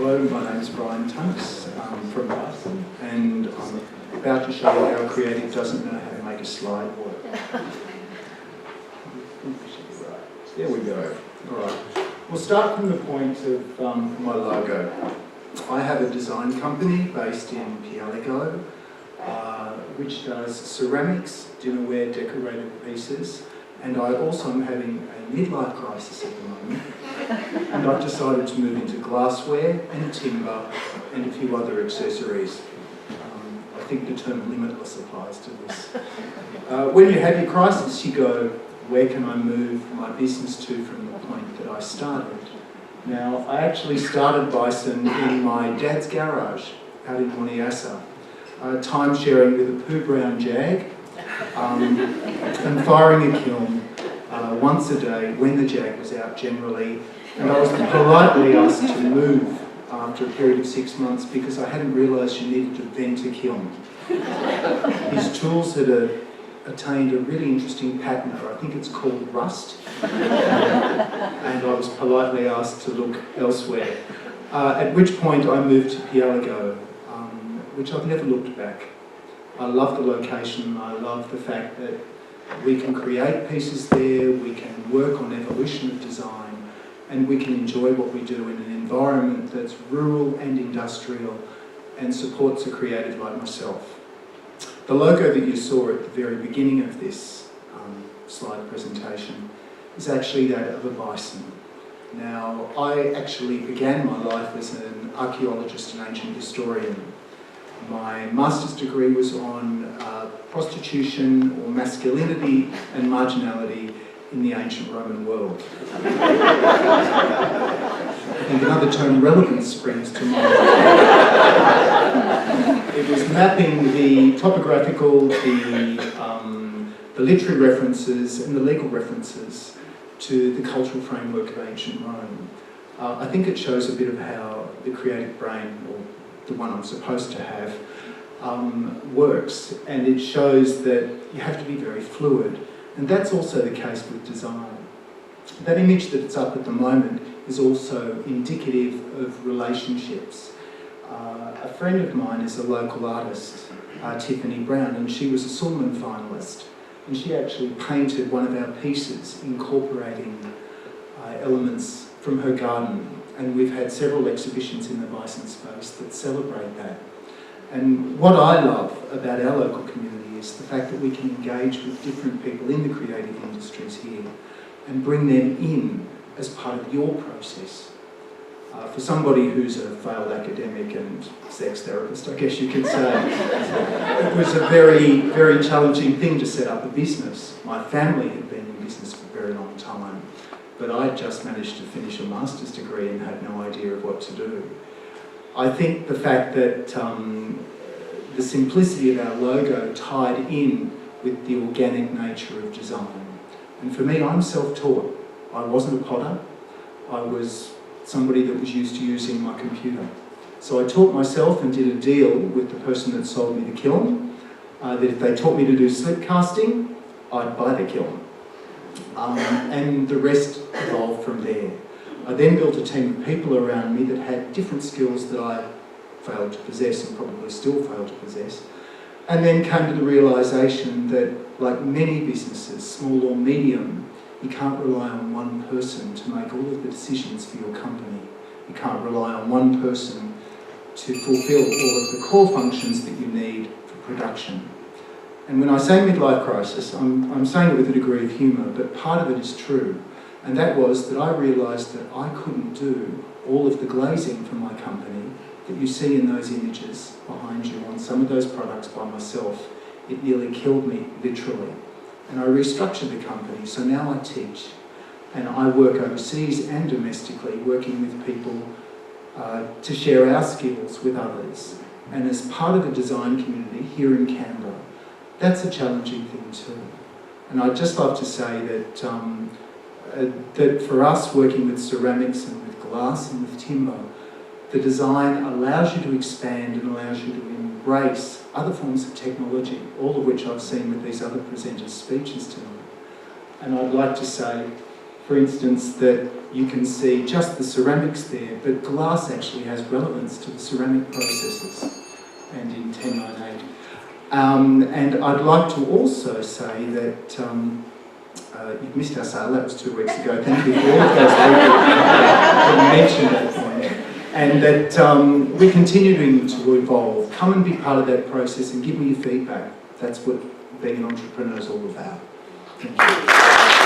Hello, my name is Tunks from Bison, and I'm about to show you how a creative doesn't know how to make a slide work. There we go. All right. We'll start from the point of my logo. I have a design company based in Pialigo, which does ceramics, dinnerware, decorated pieces, and I also am having a midlife crisis at the moment, and I've decided to move into glassware and timber and a few other accessories. I think the term limitless applies to this. When you have your crisis, you go, where can I move my business to from the point that I started? Now, I actually started Bison in my dad's garage out in Moniassa, time sharing with a poo brown Jag, and firing a kiln once a day when the Jag was out generally. And I was politely asked to move after a period of 6 months because I hadn't realised you needed to vent a kiln. His tools had attained a really interesting pattern. I think it's called rust. And I was politely asked to look elsewhere. At which point I moved to Pialigo, which I've never looked back. I love the location, I love the fact that we can create pieces there, we can work on evolution of design, and we can enjoy what we do in an environment that's rural and industrial and supports a creative like myself. The logo that you saw at the very beginning of this slide presentation is actually that of a bison. Now, I actually began my life as an archaeologist and ancient historian. My master's degree was on prostitution or masculinity and marginality in the ancient Roman world. I think another term, relevance, springs to mind. It was mapping the topographical, the literary references and the legal references to the cultural framework of ancient Rome. I think it shows a bit of how the creative brain, or the one I'm supposed to have, works, and it shows that you have to be very fluid, and that's also the case with design. That image that's up at the moment is also indicative of relationships. A friend of mine is a local artist, Tiffany Brown, and she was a Sulman finalist, and she actually painted one of our pieces incorporating elements from her garden, and we've had several exhibitions in the Bison space that celebrate that. And what I love about our local community is the fact that we can engage with different people in the creative industries here and bring them in as part of your process. For somebody who's a failed academic and sex therapist, I guess you could say, it was a very, very challenging thing to set up a business. My family had been in business for a very long time, but I just managed to finish a master's degree and had no idea of what to do. I think the fact that the simplicity of our logo tied in with the organic nature of design. And for me, I'm self-taught. I wasn't a potter. I was somebody that was used to using my computer. So I taught myself and did a deal with the person that sold me the kiln, that if they taught me to do slip casting, I'd buy the kiln. And the rest evolved from there. I then built a team of people around me that had different skills that I failed to possess and probably still fail to possess, and then came to the realisation that, like many businesses, small or medium, you can't rely on one person to make all of the decisions for your company. You can't rely on one person to fulfil all of the core functions that you need for production. And when I say midlife crisis, I'm saying it with a degree of humour, but part of it is true. And that was that I realised that I couldn't do all of the glazing for my company that you see in those images behind you on some of those products by myself. It nearly killed me, literally. And I restructured the company, so now I teach. And I work overseas and domestically, working with people to share our skills with others. And as part of a design community here in Canberra, that's a challenging thing too. And I'd just love to say that that for us, working with ceramics and with glass and with timber, the design allows you to expand and allows you to embrace other forms of technology, all of which I've seen with these other presenters' speeches tonight. And I'd like to say, for instance, that you can see just the ceramics there, but glass actually has relevance to the ceramic processes, and in 1098. And I'd like to also say that you've missed our sale, that was 2 weeks ago. Thank you for all of those people that mentioned that point. And that we're continuing to evolve. Come and be part of that process and give me your feedback. That's what being an entrepreneur is all about. Thank you.